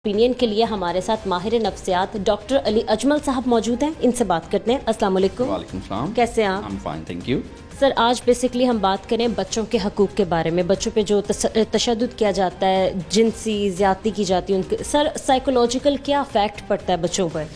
Opinion के लिए हमारे साथ माहिर नफ्सियात डॉक्टर अली अजमल साहब मौजूद हैं। इनसे बात करते हैं। अस्सलाम वालेकुम। वालेकुम सलाम। कैसे हैं आप? I'm fine, thank you. Sir, आज बेसिकली हम बात करें बच्चों के हकूक़ के बारे में। बच्चों पे जो तशद्दुद किया जाता है, जिनसी ज़्यादती की जाती है उनके, सर साइकोलॉजिकल क्या इफ़ेक्ट पड़ता है बच्चों पर?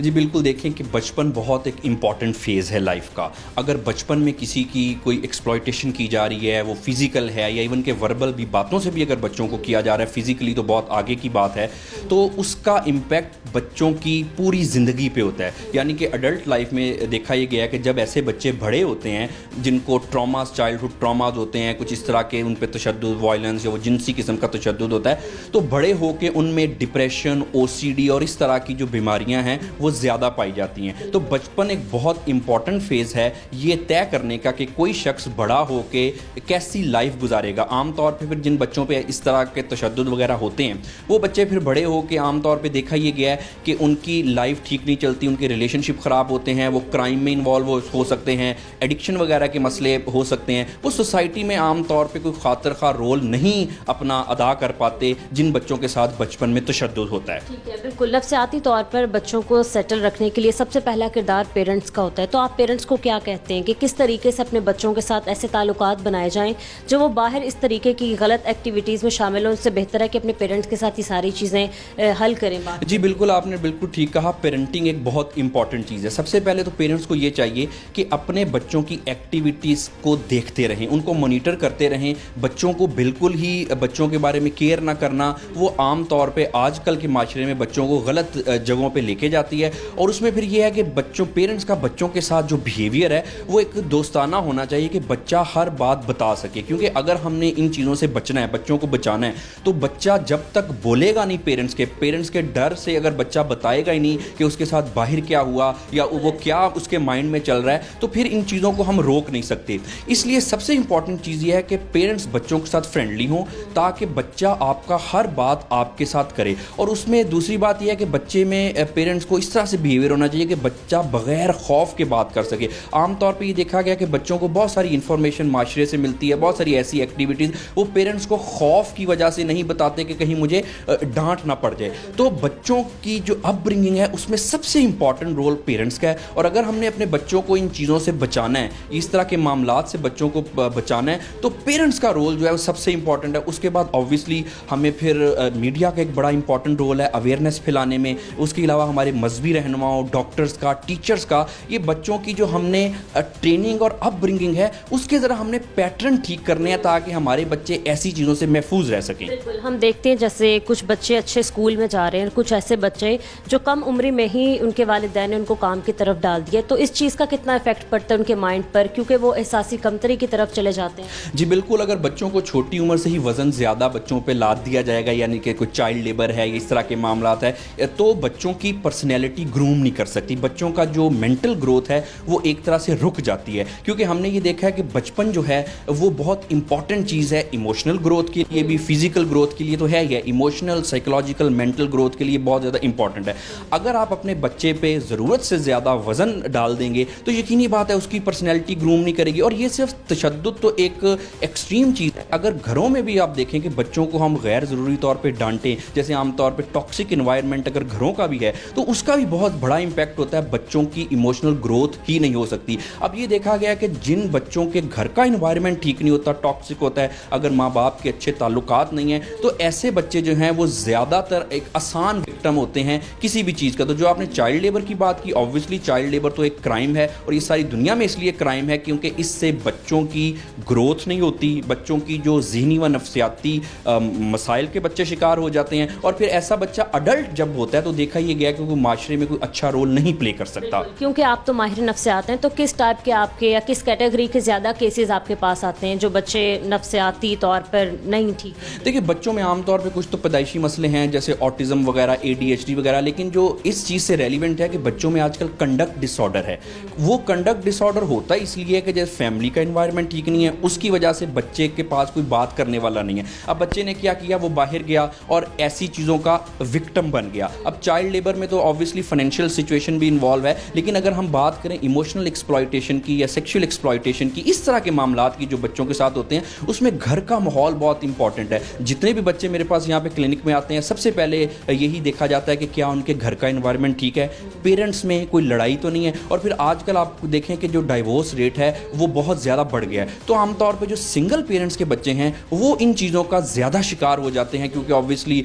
जी बिल्कुल, देखें कि बचपन बहुत एक इम्पॉर्टेंट फेज़ है लाइफ का। अगर बचपन में किसी की कोई एक्सप्लॉयटेशन की जा रही है, वो फिज़िकल है या इवन के वर्बल भी बातों से भी अगर बच्चों को किया जा रहा है, फिज़िकली तो बहुत आगे की बात है, तो उसका इम्पैक्ट बच्चों की पूरी ज़िंदगी पे होता है। यानी कि अडल्ट लाइफ में देखा ये गया है कि जब ऐसे बच्चे बड़े होते हैं जिनको ट्रॉमास, चाइल्डहुड ट्रॉमास होते हैं, कुछ इस तरह के उन पे तशद्दुद, वायलेंस या वो जिनसी किस्म का तशद्दुद होता है, तो बड़े होकर उनमें डिप्रेशन, OCD और इस तरह की जो बीमारियां हैं वो ज़्यादा पाई जाती हैं। तो बचपन एक बहुत इंपॉर्टेंट फेज़ है ये तय करने का कि कोई शख्स बड़ा होके कैसी लाइफ गुजारेगा। आमतौर पे फिर जिन बच्चों पे इस तरह के तशद्दुद वगैरह होते हैं वो बच्चे फिर बड़े होके आमतौर पे देखा ये गया है कि उनकी लाइफ ठीक नहीं चलती, उनके रिलेशनशिप ख़राब होते हैं, वो क्राइम में इन्वॉल्व हो सकते हैं, एडिक्शन वगैरह के मसले हो सकते हैं। वो सोसाइटी में आमतौर पर कोई खातिर खा रोल नहीं अपना अदा कर पाते जिन बच्चों के साथ बचपन में तशद्दुद होता है। ठीक है, बिल्कुल। नफ्सियाती तौर पर बच्चों को सेटल रखने के लिए सबसे पहला किरदार पेरेंट्स का होता है। तो आप पेरेंट्स को क्या कहते हैं कि किस तरीके से अपने बच्चों के साथ ऐसे ताल्लुकात बनाए जाएं जो वो बाहर इस तरीके की गलत एक्टिविटीज़ में शामिल हों? उससे बेहतर है कि अपने पेरेंट्स के साथ ये सारी चीज़ें हल करें बात। जी बिल्कुल, आपने बिल्कुल ठीक कहा। पेरेंटिंग एक बहुत इंपॉर्टेंट चीज़ है। सबसे पहले तो पेरेंट्स को ये चाहिए कि अपने बच्चों की एक्टिविटीज़ को देखते रहें, उनको मॉनिटर करते रहें। बच्चों को बिल्कुल ही बच्चों के बारे में केयर ना करना, वो आम तौर पे आजकल के माशरे में बच्चों को गलत जगहों पे लेके जाती है। और उसमें फिर ये है कि पेरेंट्स का बच्चों के साथ जो बिहेवियर है वो एक दोस्ताना होना चाहिए कि बच्चा हर बात बता सके। क्योंकि अगर हमने इन चीज़ों से बचना है, बच्चों को बचाना है, तो बच्चा जब तक बोलेगा नहीं पेरेंट्स के डर से अगर बच्चा बताएगा ही नहीं कि उसके साथ बाहर क्या हुआ या वो क्या उसके माइंड में चल रहा है, तो फिर इन चीज़ों को हम रोक नहीं सकते। इसलिए सबसे इंपॉर्टेंट चीज़ ये है कि पेरेंट्स बच्चों के साथ फ्रेंडली हों ताकि बच्चा आपका हर बात आपके साथ करे। और उसमें दूसरी बात यह है कि बच्चे में पेरेंट्स को इस तरह से बिहेवियर होना चाहिए कि बच्चा बगैर खौफ के बात कर सके। आमतौर पे ये देखा गया कि बच्चों को बहुत सारी इन्फॉर्मेशन माशरे से मिलती है, बहुत सारी ऐसी एक्टिविटीज़ वो पेरेंट्स को खौफ की वजह से नहीं बताते कि कहीं मुझे डांट ना पड़ जाए। तो बच्चों की जो अपब्रिंगिंग है उसमें सबसे इंपॉर्टेंट रोल पेरेंट्स का है। और अगर हमने अपने बच्चों को इन चीज़ों से बचाना है, इस तरह के मामलात से बच्चों को बचाना है, तो पेरेंट्स का रोल जो है वो सबसे इंपॉर्टेंट है। उसके बाद ऑब्वियसली हमें फिर मीडिया का एक बड़ा इंपॉर्टेंट रोल है अवेयरनेस फैलाने में। उसके अलावा हमारे मजहबी रहनुमाओं, डॉक्टर्स का, टीचर्स का, ये बच्चों की जो हमने ट्रेनिंग और अपब्रिंगिंग है उसके ज़रा हमने पैटर्न ठीक करने हैं ताकि हमारे बच्चे ऐसी चीज़ों से महफूज रह सकें। बिल्कुल, हम देखते हैं जैसे कुछ बच्चे अच्छे स्कूल में जा रहे हैं, कुछ ऐसे बच्चे जो कम उम्र में ही उनके वालिदैन ने उनको काम की तरफ डाल दिया। तो इस चीज़ का कितना इफेक्ट पड़ता है उनके माइंड पर, क्योंकि वो एहसासी कमतरी की तरफ चले जाते हैं? जी बिल्कुल, अगर बच्चों को छोटी उम्र से ही वज़न ज़्यादा बच्चों पे लाद दिया जाएगा, यानी कि कोई चाइल्ड लेबर है, इस तरह के मामलात है, तो बच्चों की पर्सनैलिटी ग्रूम नहीं कर सकती। बच्चों का जो मेंटल ग्रोथ है वो एक तरह से रुक जाती है। क्योंकि हमने ये देखा है कि बचपन जो है वो बहुत इंपॉर्टेंट चीज़ है इमोशनल ग्रोथ के लिए भी, फिजिकल ग्रोथ के लिए तो है ही है, इमोशनल, साइकोलॉजिकल, मेंटल ग्रोथ के लिए बहुत ज़्यादा इंपॉर्टेंट है। अगर आप अपने बच्चे पे ज़रूरत से ज़्यादा वज़न डाल देंगे तो यकीनी बात है उसकी पर्सनैलिटी ग्रूम नहीं करेगी। और ये सिर्फ तशद्दुद तो एक एक्सट्रीम चीज़ है। अगर घरों में भी आप देखें कि बच्चों को हम गैर ज़रूरी तौर पर डांटें, जैसे आमतौर पर टॉक्सिक इन्वायरमेंट अगर घरों का भी है, तो उसका भी बहुत बड़ा इंपैक्ट होता है। बच्चों की इमोशनल ग्रोथ ही नहीं हो सकती। अब ये देखा गया कि जिन बच्चों के घर का इन्वायरमेंट ठीक नहीं होता, टॉक्सिक होता है, अगर माँ बाप के अच्छे ताल्लुकात नहीं हैं, तो ऐसे बच्चे जो हैं वो ज़्यादातर एक आसान विक्टिम होते हैं किसी भी चीज़ का। तो जो आपने चाइल्ड लेबर की बात की, ऑब्वियसली चाइल्ड लेबर तो एक क्राइम है और ये सारी दुनिया में इसलिए क्राइम है क्योंकि इससे बच्चों की ग्रोथ नहीं होती, बच्चों की जो ज़हनी व नफ्सियाती मसाइल के बच्चे शिकार हो जाते हैं। और फिर ऐसा बच्चा अडल्ट जब होता है तो देखा ये गया कि वो माशरे में कोई अच्छा रोल नहीं प्ले कर सकता। क्योंकि आप तो माहिर नफ्सियात हैं, तो किस टाइप के आपके या किस कैटेगरी के ज़्यादा केसेस आपके पास आते हैं जो बच्चे नफ्सियाती तौर पर नहीं ठीक? देखिए, बच्चों में आमतौर पे कुछ तो पैदाइशी मसले हैं जैसे ऑटिज़म वगैरह, ADHD वगैरह, लेकिन जो इस चीज़ से रेलिवेंट है कि बच्चों में आजकल कंडक्ट डिसऑर्डर है। वो कंडक्ट डिसऑर्डर होता है इसलिए कि जैसे फैमिली का एनवायरनमेंट ठीक नहीं है, उसकी वजह से बच्चे के पास कोई बात करने वाला नहीं है। अब बच्चे ने क्या किया, वो बाहर गया और ऐसी चीज़ों का विक्टिम बन गया। अब चाइल्ड लेबर में तो ऑब्वियसली ऑब्वियसली फाइनेंशियल सिचुएशन भी इन्वॉल्व है, लेकिन अगर हम बात करें इमोशनल एक्सप्लॉयटेशन की या सेक्सुअल एक्सप्लॉयटेशन की, इस तरह के मामलात की जो बच्चों के साथ होते हैं, उसमें घर का माहौल बहुत इंपॉर्टेंट है। जितने भी बच्चे मेरे पास यहाँ पे क्लिनिक में आते हैं, सबसे पहले यही देखा जाता है कि क्या उनके घर का एनवायरनमेंट ठीक है, पेरेंट्स में कोई लड़ाई तो नहीं है। और फिर आजकल आप देखें कि जो डाइवोर्स रेट है वो बहुत ज़्यादा बढ़ गया है, तो आमतौर पर जो सिंगल पेरेंट्स के बच्चे हैं वो इन चीज़ों का ज़्यादा शिकार हो जाते हैं, क्योंकि ऑब्वियसली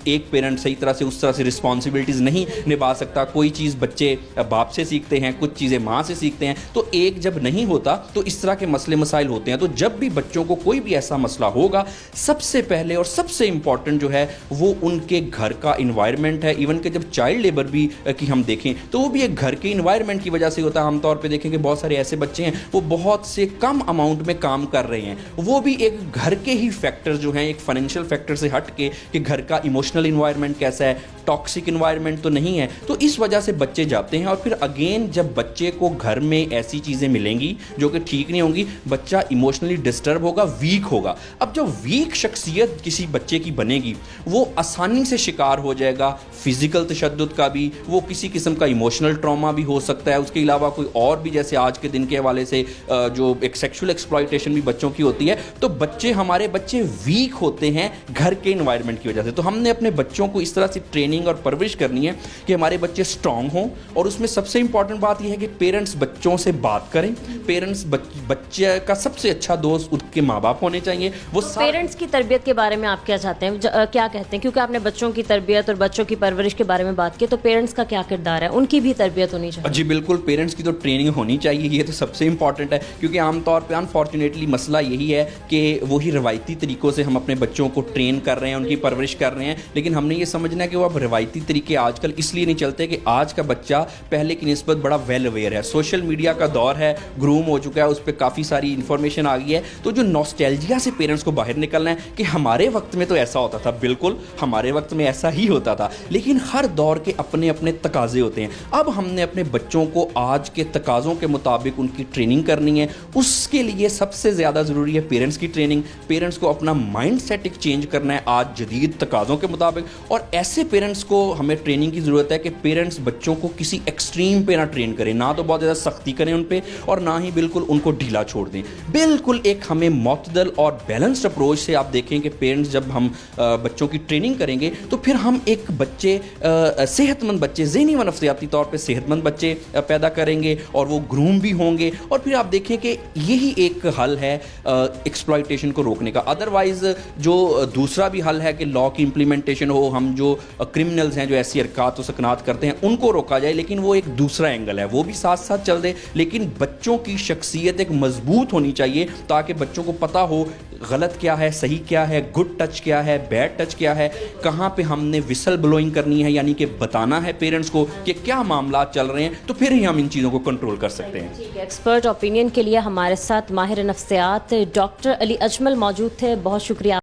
एक पेरेंट सही तरह से उस तरह से रिस्पॉन्सिबिलिटीज़ नहीं निभा सकता। कोई चीज़ बच्चे बाप से सीखते हैं, कुछ चीज़ें माँ से सीखते हैं, तो एक जब नहीं होता तो इस तरह के मसले मसाइल होते हैं। तो जब भी बच्चों को कोई भी ऐसा मसला होगा, सबसे पहले और सबसे इंपॉर्टेंट जो है वो उनके घर का इन्वायरमेंट है। इवन कि जब चाइल्ड लेबर भी की हम देखें तो वो भी एक घर के इन्वायरमेंट की वजह से होता है। आमतौर पे देखें कि बहुत सारे ऐसे बच्चे हैं वो बहुत से कम अमाउंट में काम कर रहे हैं, वो भी एक घर के ही फैक्टर जो हैं, एक फाइनेंशियल फैक्टर से हट के कि घर का इमोशनल इन्वायरमेंट कैसा है, टॉक्सिक इन्वायरमेंट तो नहीं है, तो इस वजह से बच्चे जाते हैं। और फिर अगेन जब बच्चे को घर में ऐसी चीज़ें मिलेंगी जो कि ठीक नहीं होंगी, बच्चा इमोशनली डिस्टर्ब होगा, वीक होगा। अब जो वीक शख्सियत किसी बच्चे की बनेगी वो आसानी से शिकार हो जाएगा फिजिकल तशद्दुद का भी, वो किसी किस्म का इमोशनल ट्रॉमा भी हो सकता है, उसके अलावा कोई और भी, जैसे आज के दिन के हवाले से जो एक सेक्सुअल एक्सप्लॉयटेशन भी बच्चों की होती है। तो हमारे बच्चे वीक होते हैं घर के इन्वायरमेंट की वजह से। तो हमने अपने बच्चों को इस तरह से ट्रेनिंग और परवरिश करनी है कि हमारे बच्चे स्ट्रांग हों, और उसमें सबसे इंपॉर्टेंट बात यह है कि पेरेंट्स बच्चों से बात करें। पेरेंट्स बच्चे का सबसे अच्छा दोस्त उसके माँ बाप होने चाहिए। वो पेरेंट्स की तरबियत के बारे में आप क्या चाहते हैं, क्या कहते हैं, क्योंकि आपने बच्चों की तरबियत और बच्चों की परवरिश के बारे में बात की, तो पेरेंट्स का क्या किरदार है, उनकी भी तरबियत होनी चाहिए? जी बिल्कुल, पेरेंट्स की तो ट्रेनिंग होनी चाहिए, ये तो सबसे इंपॉर्टेंट है, क्योंकि आमतौर पे अनफॉर्चुनेटली मसला यही है कि वही रवायती तरीक़ों से हम अपने बच्चों को ट्रेन कर रहे हैं, उनकी परवरिश कर रहे हैं, लेकिन हमने ये समझना है कि वो अब रवायती तरीके आजकल इसलिए नहीं चलते कि आज का बच्चा पहले की निस्बत बड़ा वेल अवेयर है, सोशल मीडिया का दौर है, ग्रूम हो चुका है, उस पर काफ़ी सारी इन्फॉर्मेशन आ गई है। तो जो नॉस्टैल्जिया से पेरेंट्स को बाहर निकलना है कि हमारे वक्त में तो ऐसा होता था, बिल्कुल हमारे वक्त में ऐसा ही होता था, लेकिन हर दौर के अपने अपने तकाजे होते हैं। अब हमने अपने बच्चों को आज के तकाज़ों के मुताबिक उनकी ट्रेनिंग करनी है। उसके लिए सबसे ज़्यादा ज़रूरी है पेरेंट्स की ट्रेनिंग। पेरेंट्स को अपना माइंड सेट चेंज करना है आज जदीद तकाज़ों के मुताबिक, और ऐसे पेरेंट्स को हमें ट्रेनिंग की ज़रूरत है कि पेरेंट्स बच्चों को किसी एक्सट्रीम पे ना ट्रेन करें, ना तो बहुत ज़्यादा सख्ती करें उन पे, और ना ही बिल्कुल उनको ढीला छोड़ दें। बिल्कुल एक हमें मुतदल और बैलेंस्ड अप्रोच से आप देखें कि पेरेंट्स जब हम बच्चों की ट्रेनिंग करेंगे तो फिर हम एक बच्चे सेहतमंद बच्चे, ज़हनी व नफ्सियाती तौर पे सेहतमंद बच्चे पैदा करेंगे, और वो ग्रूम भी होंगे। और फिर आप देखें कि यही एक हल है एक्सप्लॉयटेशन को रोकने का। अदरवाइज़ जो दूसरा भी हल है कि लॉ की इम्प्लीमेंटेशन हो, हम जो क्रिमिनल्स हैं जो ऐसी हरकत व सकनात करते हैं उनको रोका जाए, लेकिन वो एक दूसरा एंगल है, वो भी साथ साथ चल दे। लेकिन बच्चों की शख्सियत एक मजबूत होनी चाहिए ताकि बच्चों को पता हो गलत क्या है, सही क्या है, गुड टच क्या है, बैड टच क्या है, कहाँ पे हमने विसल ब्लोइंग करनी है, यानी कि बताना है पेरेंट्स को कि क्या मामला चल रहे हैं, तो फिर ही हम इन चीज़ों को कंट्रोल कर सकते हैं। ठीक है, एक्सपर्ट ओपिनियन के लिए हमारे साथ माहिर नफ्सियात डॉक्टर अली अजमल मौजूद थे, बहुत शुक्रिया।